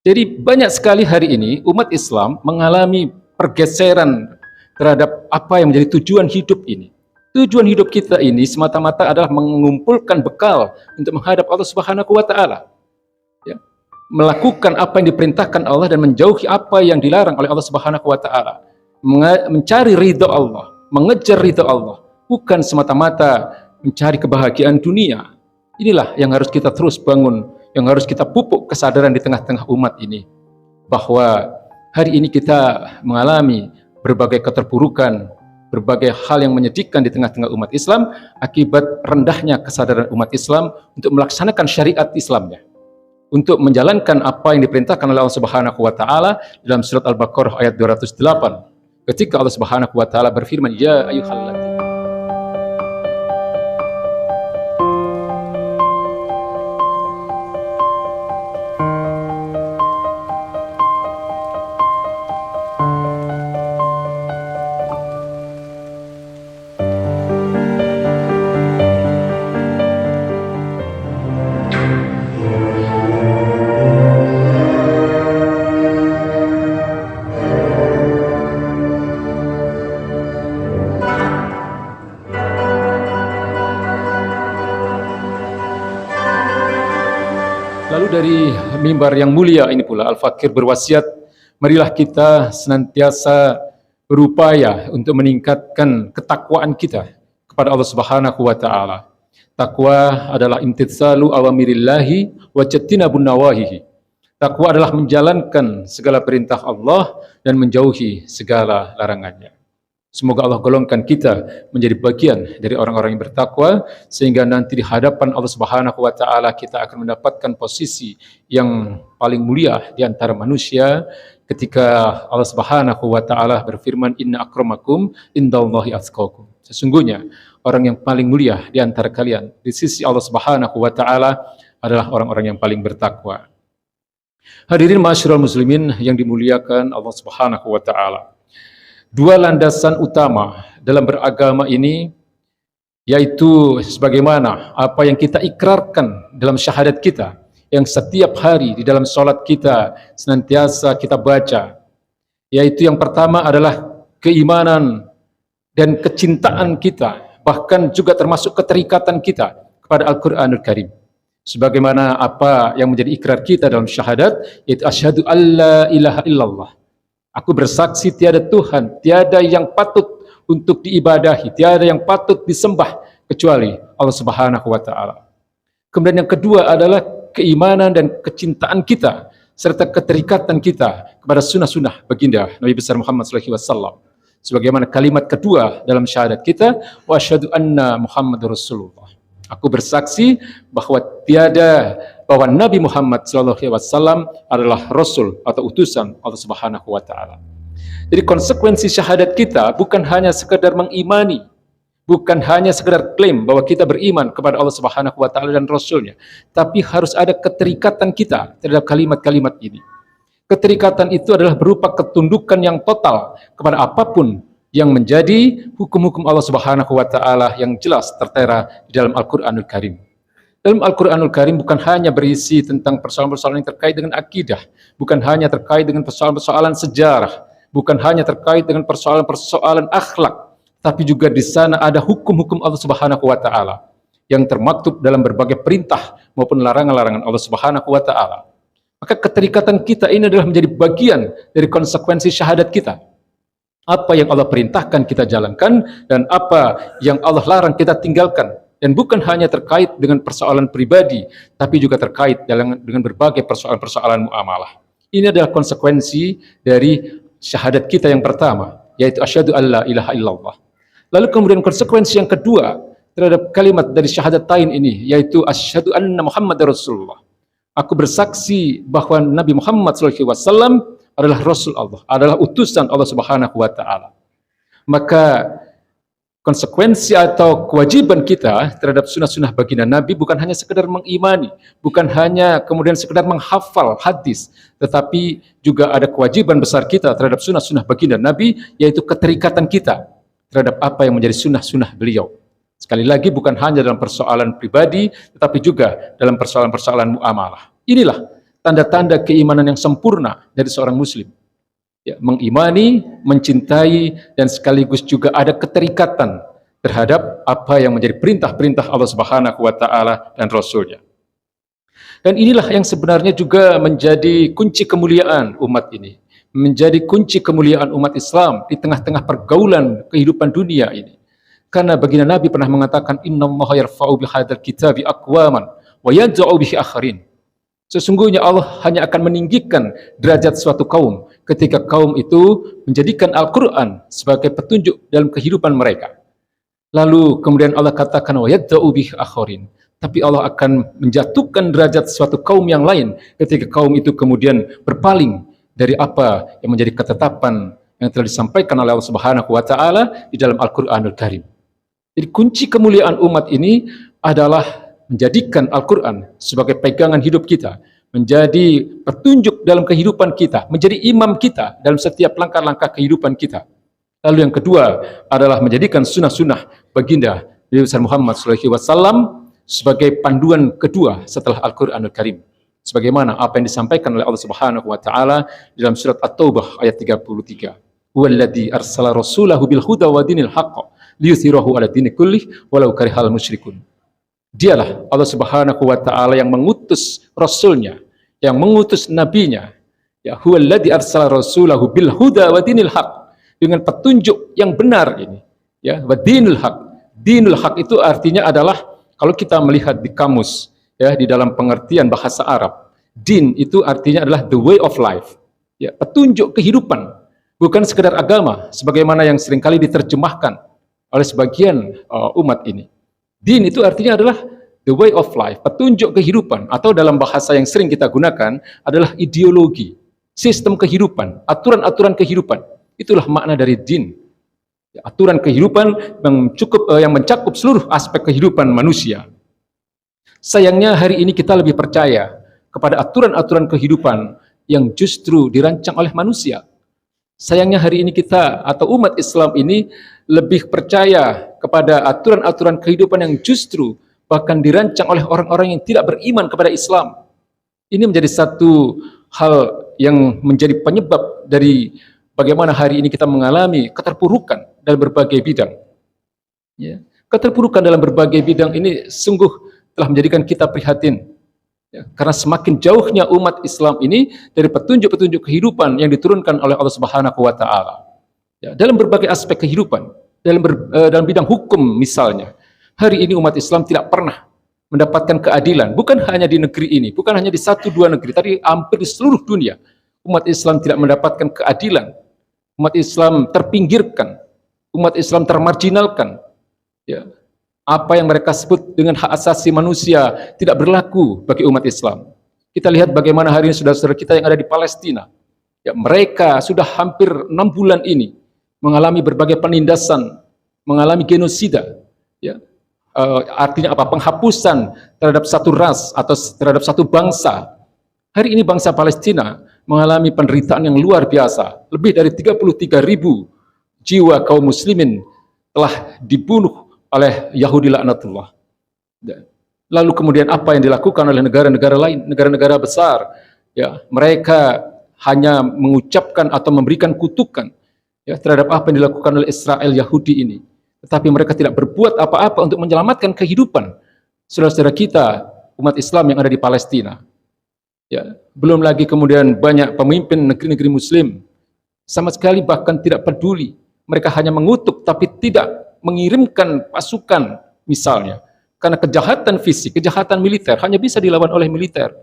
Jadi banyak sekali hari ini umat Islam mengalami pergeseran terhadap apa yang menjadi tujuan hidup ini. Tujuan hidup kita ini semata-mata adalah mengumpulkan bekal untuk menghadap Allah Subhanahu wa taala. Ya. Melakukan apa yang diperintahkan Allah dan menjauhi apa yang dilarang oleh Allah Subhanahu wa taala. Mencari ridha Allah, mengejar ridha Allah, bukan semata-mata mencari kebahagiaan dunia. Inilah yang harus kita terus bangun, yang harus kita pupuk kesadaran di tengah-tengah umat ini, bahwa hari ini kita mengalami berbagai keterpurukan, berbagai hal yang menyedihkan di tengah-tengah umat Islam akibat rendahnya kesadaran umat Islam untuk melaksanakan syariat Islamnya, untuk menjalankan apa yang diperintahkan oleh Allah Subhanahu wa taala dalam surat Al-Baqarah ayat 208. Ketika Allah Subhanahu wa taala berfirman, ya ayyuhalladzina. Lalu dari mimbar yang mulia ini pula Al-Fakir berwasiat, marilah kita senantiasa berupaya untuk meningkatkan ketakwaan kita kepada Allah Subhanahu wa taala. Takwa adalah imtitsalu awamirillahi wa jtinabun nawahihi. Takwa adalah menjalankan segala perintah Allah dan menjauhi segala larangannya. Semoga Allah golongkan kita menjadi bagian dari orang-orang yang bertakwa, sehingga nanti di hadapan Allah Subhanahu wa taala kita akan mendapatkan posisi yang paling mulia di antara manusia ketika Allah Subhanahu wa taala berfirman, inna akramakum indallahi atqakum. Sesungguhnya orang yang paling mulia di antara kalian di sisi Allah Subhanahu wa taala adalah orang-orang yang paling bertakwa. Hadirin ma'asyiral muslimin yang dimuliakan Allah Subhanahu wa taala. Dua landasan utama dalam beragama ini, yaitu sebagaimana apa yang kita ikrarkan dalam syahadat kita, yang setiap hari di dalam sholat kita senantiasa kita baca, yaitu yang pertama adalah keimanan dan kecintaan kita, bahkan juga termasuk keterikatan kita kepada Al-Quranul Karim. Sebagaimana apa yang menjadi ikrar kita dalam syahadat, yaitu asyhadu alla ilaha illallah. Aku bersaksi tiada Tuhan, tiada yang patut untuk diibadahi, tiada yang patut disembah kecuali Allah Subhanahu wa taala. Kemudian yang kedua adalah keimanan dan kecintaan kita serta keterikatan kita kepada sunnah-sunnah baginda Nabi besar Muhammad sallallahu alaihi wasallam. Sebagaimana kalimat kedua dalam syahadat kita, wa asyhadu anna Muhammadar Rasulullah. Aku bersaksi bahwa Nabi Muhammad SAW adalah Rasul atau utusan Allah Subhanahu wa taala. Jadi konsekuensi syahadat kita bukan hanya sekedar mengimani, bukan hanya sekedar klaim bahwa kita beriman kepada Allah Subhanahu wa taala dan Rasulnya, tapi harus ada keterikatan kita terhadap kalimat-kalimat ini. Keterikatan itu adalah berupa ketundukan yang total kepada apapun yang menjadi hukum-hukum Allah Subhanahu wa taala yang jelas tertera di dalam Al-Qur'anul Karim. Dalam Al-Qur'anul Karim bukan hanya berisi tentang persoalan-persoalan yang terkait dengan akidah, bukan hanya terkait dengan persoalan-persoalan sejarah, bukan hanya terkait dengan persoalan-persoalan akhlak, tapi juga di sana ada hukum-hukum Allah Subhanahu wa taala yang termaktub dalam berbagai perintah maupun larangan-larangan Allah Subhanahu wa taala. Maka keterikatan kita ini adalah menjadi bagian dari konsekuensi syahadat kita. Apa yang Allah perintahkan kita jalankan, dan apa yang Allah larang kita tinggalkan. Dan bukan hanya terkait dengan persoalan pribadi, tapi juga terkait dengan berbagai persoalan-persoalan muamalah. Ini adalah konsekuensi dari syahadat kita yang pertama, yaitu asyhadu alla ilaha illallah. Lalu kemudian konsekuensi yang kedua terhadap kalimat dari syahadatain ini, yaitu asyhadu anna Muhammadar Rasulullah. Aku bersaksi bahwa Nabi Muhammad SAW adalah Rasul Allah, adalah utusan Allah Subhanahu wa taala. Maka konsekuensi atau kewajiban kita terhadap sunnah-sunnah baginda Nabi bukan hanya sekedar mengimani, bukan hanya kemudian sekedar menghafal hadis, tetapi juga ada kewajiban besar kita terhadap sunnah-sunnah baginda Nabi, yaitu keterikatan kita terhadap apa yang menjadi sunnah-sunnah beliau. Sekali lagi, bukan hanya dalam persoalan pribadi, tetapi juga dalam persoalan-persoalan muamalah. Inilah tanda-tanda keimanan yang sempurna dari seorang muslim. Ya, mengimani, mencintai, dan sekaligus juga ada keterikatan terhadap apa yang menjadi perintah-perintah Allah Subhanahu wa taala dan Rasul-Nya. Dan inilah yang sebenarnya juga menjadi kunci kemuliaan umat ini, menjadi kunci kemuliaan umat Islam di tengah-tengah pergaulan kehidupan dunia ini. Karena baginda Nabi pernah mengatakan, innallaha yarfa'u bihadzal kitabi aqwaman wa yad'u bihi akharin. Sesungguhnya Allah hanya akan meninggikan derajat suatu kaum ketika kaum itu menjadikan Al-Quran sebagai petunjuk dalam kehidupan mereka. Lalu kemudian Allah katakan wa yad'u bihi akharin. Tapi Allah akan menjatuhkan derajat suatu kaum yang lain ketika kaum itu kemudian berpaling dari apa yang menjadi ketetapan yang telah disampaikan oleh Allah Subhanahu wa taala di dalam Al-Qur'anul Karim. Jadi kunci kemuliaan umat ini adalah menjadikan Al-Quran sebagai pegangan hidup kita, menjadi petunjuk dalam kehidupan kita, menjadi imam kita dalam setiap langkah-langkah kehidupan kita. Lalu yang kedua adalah menjadikan sunnah-sunnah baginda Nabi Muhammad SAW sebagai panduan kedua setelah Al-Quranul Karim. Sebagaimana apa yang disampaikan oleh Allah Subhanahu wa taala dalam surat At-Taubah ayat 33. Huwallazi arsala rasulahu bil huda wa dinil haqq liyuthhirahu 'ala dini kullih walau karihal musyrikun. Dialah Allah Subhanahu wa taala yang mengutus rasulnya, yang mengutus nabinya. Ya, huwallazi arsala rasulahu bil huda wa dinil haqq, dengan petunjuk yang benar ini. Ya, wa dinul haqq. Dinul haqq itu artinya adalah, kalau kita melihat di kamus ya, di dalam pengertian bahasa Arab, din itu artinya adalah the way of life. Ya, petunjuk kehidupan, bukan sekedar agama sebagaimana yang seringkali diterjemahkan oleh sebagian umat ini. Din itu artinya adalah the way of life, petunjuk kehidupan, atau dalam bahasa yang sering kita gunakan adalah ideologi, sistem kehidupan, aturan-aturan kehidupan. Itulah makna dari din. Aturan kehidupan yang mencakup seluruh aspek kehidupan manusia. Sayangnya hari ini kita lebih percaya kepada aturan-aturan kehidupan yang justru dirancang oleh manusia. Sayangnya hari ini kita atau umat Islam ini lebih percaya kepada aturan-aturan kehidupan yang justru bahkan dirancang oleh orang-orang yang tidak beriman kepada Islam. Ini menjadi satu hal yang menjadi penyebab dari bagaimana hari ini kita mengalami keterpurukan dalam berbagai bidang. Ya. Keterpurukan dalam berbagai bidang ini sungguh telah menjadikan kita prihatin. Ya, karena semakin jauhnya umat Islam ini dari petunjuk-petunjuk kehidupan yang diturunkan oleh Allah Subhanahu wa taala. Ya, dalam berbagai aspek kehidupan, dalam bidang hukum misalnya. Hari ini umat Islam tidak pernah mendapatkan keadilan, bukan hanya di negeri ini, bukan hanya di satu dua negeri, tapi hampir di seluruh dunia. Umat Islam tidak mendapatkan keadilan. Umat Islam terpinggirkan, umat Islam termarginalkan. Ya. Apa yang mereka sebut dengan hak asasi manusia tidak berlaku bagi umat Islam. Kita lihat bagaimana hari ini saudara-saudara kita yang ada di Palestina. Ya, mereka sudah hampir 6 bulan ini mengalami berbagai penindasan, mengalami genosida. Ya. Artinya apa? Penghapusan terhadap satu ras atau terhadap satu bangsa. Hari ini bangsa Palestina mengalami penderitaan yang luar biasa. Lebih dari 33.000 jiwa kaum muslimin telah dibunuh oleh Yahudi laknatullah. Lalu kemudian apa yang dilakukan oleh negara-negara lain, negara-negara besar? Ya, mereka hanya mengucapkan atau memberikan kutukan ya, terhadap apa yang dilakukan oleh Israel Yahudi ini. Tetapi mereka tidak berbuat apa-apa untuk menyelamatkan kehidupan saudara-saudara kita umat Islam yang ada di Palestina. Ya, belum lagi kemudian banyak pemimpin negeri-negeri Muslim sama sekali bahkan tidak peduli. Mereka hanya mengutuk tapi tidak mengirimkan pasukan misalnya. Karena kejahatan fisik, kejahatan militer hanya bisa dilawan oleh militer.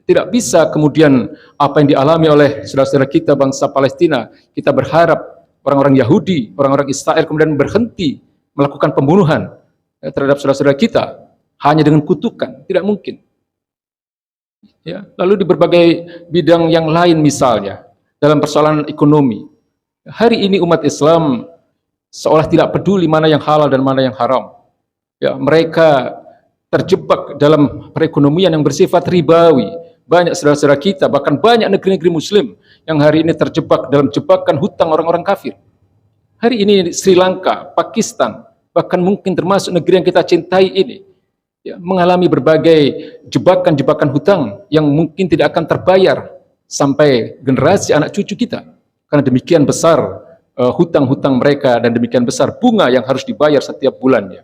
Tidak bisa kemudian apa yang dialami oleh saudara-saudara kita bangsa Palestina, kita berharap orang-orang Yahudi, orang-orang Israel kemudian berhenti melakukan pembunuhan terhadap saudara-saudara kita hanya dengan kutukan, tidak mungkin. Ya, lalu di berbagai bidang yang lain misalnya, dalam persoalan ekonomi. Hari ini umat Islam seolah tidak peduli mana yang halal dan mana yang haram. Ya, mereka terjebak dalam perekonomian yang bersifat ribawi. Banyak saudara-saudara kita, bahkan banyak negeri-negeri Muslim yang hari ini terjebak dalam jebakan hutang orang-orang kafir. Hari ini Sri Lanka, Pakistan, bahkan mungkin termasuk negeri yang kita cintai ini, ya, mengalami berbagai jebakan-jebakan hutang yang mungkin tidak akan terbayar sampai generasi anak cucu kita, karena demikian besar hutang-hutang mereka dan demikian besar bunga yang harus dibayar setiap bulannya.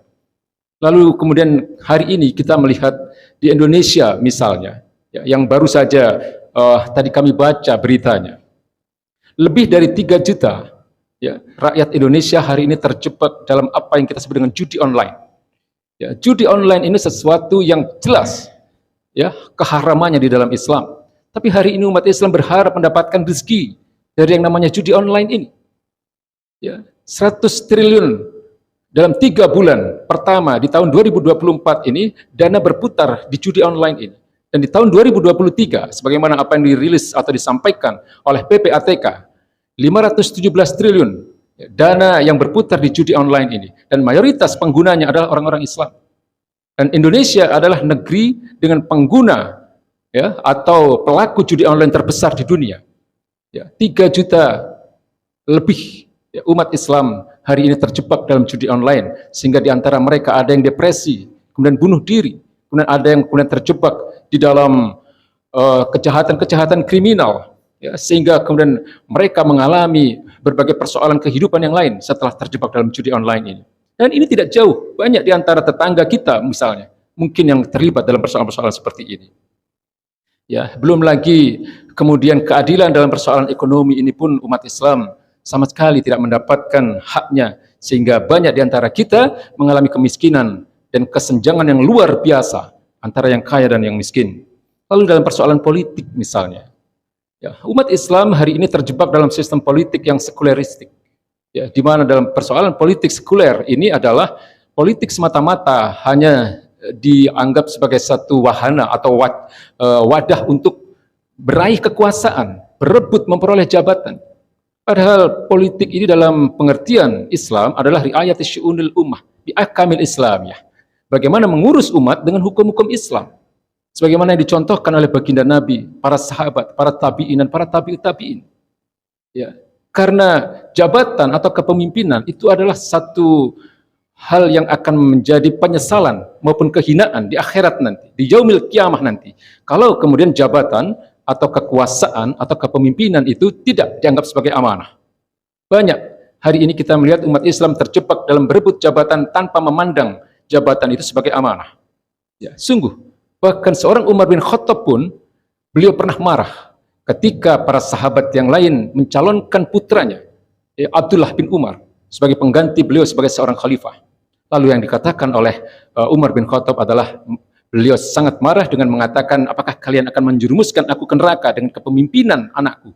Lalu kemudian hari ini kita melihat di Indonesia misalnya, ya, yang baru saja tadi kami baca beritanya, lebih dari 3 juta ya, rakyat Indonesia hari ini terjebak dalam apa yang kita sebut dengan judi online. Ya, judi online ini sesuatu yang jelas ya keharamannya di dalam Islam. Tapi hari ini umat Islam berharap mendapatkan rezeki dari yang namanya judi online ini. Ya, 100 triliun dalam 3 bulan pertama di tahun 2024 ini dana berputar di judi online ini. Dan di tahun 2023, sebagaimana apa yang dirilis atau disampaikan oleh PPATK, 517 triliun dana yang berputar di judi online ini. Dan mayoritas penggunanya adalah orang-orang Islam. Dan Indonesia adalah negeri dengan pengguna ya atau pelaku judi online terbesar di dunia. Ya, 3 juta lebih ya, umat Islam hari ini terjebak dalam judi online, sehingga di antara mereka ada yang depresi, kemudian bunuh diri, kemudian ada yang kemudian terjebak di dalam kejahatan-kejahatan kriminal, ya, sehingga kemudian mereka mengalami berbagai persoalan kehidupan yang lain setelah terjebak dalam judi online ini. Dan ini tidak jauh, banyak di antara tetangga kita misalnya, mungkin yang terlibat dalam persoalan-persoalan seperti ini. Ya, belum lagi kemudian keadilan dalam persoalan ekonomi ini pun umat Islam sama sekali tidak mendapatkan haknya, sehingga banyak di antara kita mengalami kemiskinan dan kesenjangan yang luar biasa antara yang kaya dan yang miskin. Lalu dalam persoalan politik misalnya, ya, umat Islam hari ini terjebak dalam sistem politik yang sekuleristik, ya, di mana dalam persoalan politik sekuler ini adalah politik semata-mata hanya dianggap sebagai satu wahana atau wadah untuk meraih kekuasaan, berebut memperoleh jabatan. Padahal politik ini dalam pengertian Islam adalah riayat syu'unil ummah bi ahkamil Islam, ya. Bagaimana mengurus umat dengan hukum-hukum Islam. Sebagaimana yang dicontohkan oleh baginda Nabi, para sahabat, para tabi'in dan para tabi'ut tabi'in. Ya, karena jabatan atau kepemimpinan itu adalah satu hal yang akan menjadi penyesalan maupun kehinaan di akhirat nanti, di yaumil kiamah nanti. Kalau kemudian jabatan atau kekuasaan atau kepemimpinan itu tidak dianggap sebagai amanah. Banyak hari ini kita melihat umat Islam terjebak dalam berebut jabatan tanpa memandang jabatan itu sebagai amanah. Ya, sungguh, bahkan seorang Umar bin Khattab pun, beliau pernah marah ketika para sahabat yang lain mencalonkan putranya, ya, Abdullah bin Umar, sebagai pengganti beliau sebagai seorang khalifah. Lalu yang dikatakan oleh Umar bin Khattab adalah, beliau sangat marah dengan mengatakan, apakah kalian akan menjerumuskan aku ke neraka dengan kepemimpinan anakku?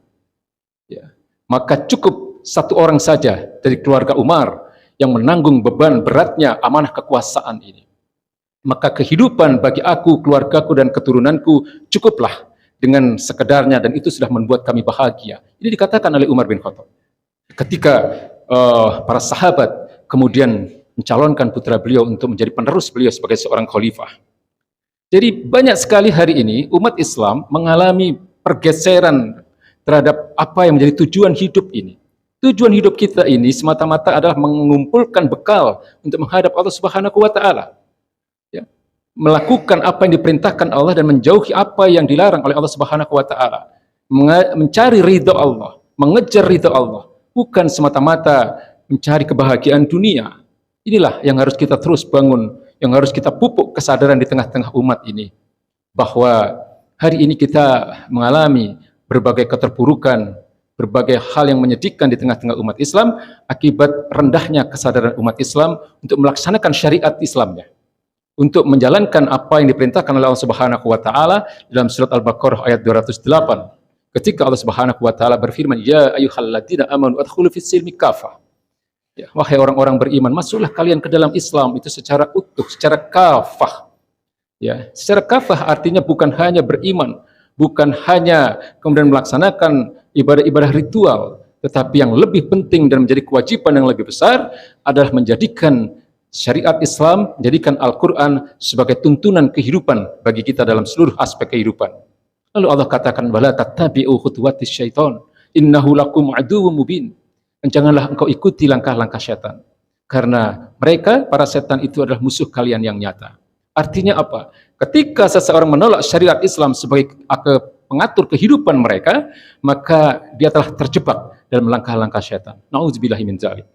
Ya. Maka cukup satu orang saja dari keluarga Umar yang menanggung beban beratnya amanah kekuasaan ini. Maka kehidupan bagi aku, keluargaku dan keturunanku cukuplah dengan sekedarnya, dan itu sudah membuat kami bahagia. Ini dikatakan oleh Umar bin Khattab. Ketika para sahabat kemudian mencalonkan putra beliau untuk menjadi penerus beliau sebagai seorang khalifah. Jadi banyak sekali hari ini umat Islam mengalami pergeseran terhadap apa yang menjadi tujuan hidup ini. Tujuan hidup kita ini semata-mata adalah mengumpulkan bekal untuk menghadap Allah Subhanahu wa Ta'ala. Ya. Melakukan apa yang diperintahkan Allah dan menjauhi apa yang dilarang oleh Allah Subhanahu wa Ta'ala. Mencari ridha Allah, mengejar ridha Allah, bukan semata-mata mencari kebahagiaan dunia. Inilah yang harus kita terus bangun, yang harus kita pupuk kesadaran di tengah-tengah umat ini, bahwa hari ini kita mengalami berbagai keterpurukan, berbagai hal yang menyedihkan di tengah-tengah umat Islam akibat rendahnya kesadaran umat Islam untuk melaksanakan syariat Islamnya, untuk menjalankan apa yang diperintahkan oleh Allah Subhanahu wa Ta'ala dalam surat Al-Baqarah ayat 208, ketika Allah Subhanahu wa Ta'ala berfirman, ya ayyuhalladzina amanu adkhulu fis silmi kafah. Ya, wahai orang-orang beriman, masuklah kalian ke dalam Islam itu secara utuh, secara kafah. Ya, secara kafah artinya bukan hanya beriman, bukan hanya kemudian melaksanakan ibadah-ibadah ritual, tetapi yang lebih penting dan menjadi kewajiban yang lebih besar adalah menjadikan syariat Islam, menjadikan Al-Quran sebagai tuntunan kehidupan bagi kita dalam seluruh aspek kehidupan. Lalu Allah katakan, wala tattabi'u khutuwatis syaitan, innahu lakum aduwwum mubin. Dan janganlah engkau ikuti langkah-langkah setan, karena mereka, para setan itu adalah musuh kalian yang nyata. Artinya apa? Ketika seseorang menolak syariat Islam sebagai pengatur kehidupan mereka, maka dia telah terjebak dalam langkah-langkah syaitan. Nauzubillahi min dzalik.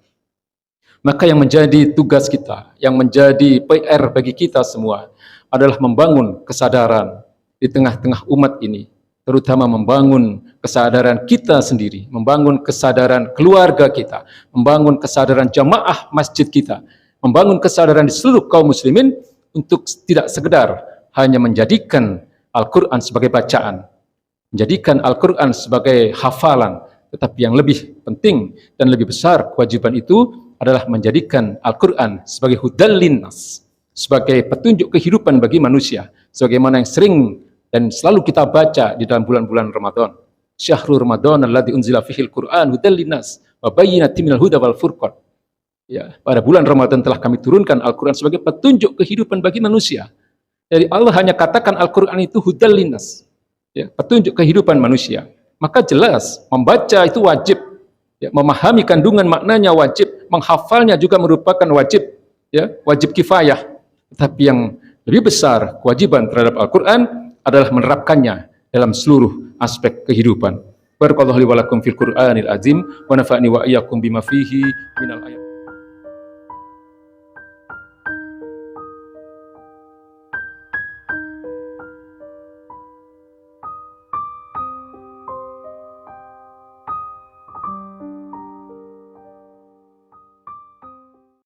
Maka yang menjadi tugas kita, yang menjadi PR bagi kita semua adalah membangun kesadaran di tengah-tengah umat ini, terutama membangun kesadaran kita sendiri, membangun kesadaran keluarga kita, membangun kesadaran jamaah masjid kita, membangun kesadaran di seluruh kaum muslimin untuk tidak sekedar hanya menjadikan Al-Quran sebagai bacaan, menjadikan Al-Quran sebagai hafalan, tetapi yang lebih penting dan lebih besar kewajiban itu adalah menjadikan Al-Quran sebagai hudal linnas, sebagai petunjuk kehidupan bagi manusia, sebagaimana yang sering dan selalu kita baca di dalam bulan-bulan Ramadan. Syahrul Ramadan alladzi unzila fihil Qur'an hudal linnas wa bayyinatin minal huda wal furqan. Ya, pada bulan Ramadan telah kami turunkan Al-Quran sebagai petunjuk kehidupan bagi manusia. Jadi Allah hanya katakan Al-Quran itu hudal linnas, ya, petunjuk kehidupan manusia. Maka jelas membaca itu wajib, ya, memahami kandungan maknanya wajib, menghafalnya juga merupakan wajib, ya, wajib kifayah. Tetapi yang lebih besar kewajiban terhadap Al-Quran adalah menerapkannya dalam seluruh aspek kehidupan. Barakallahu li wa lakum fil Qur'anil azim wa nafa'ni wa iyyakum bima fihi minal ayat.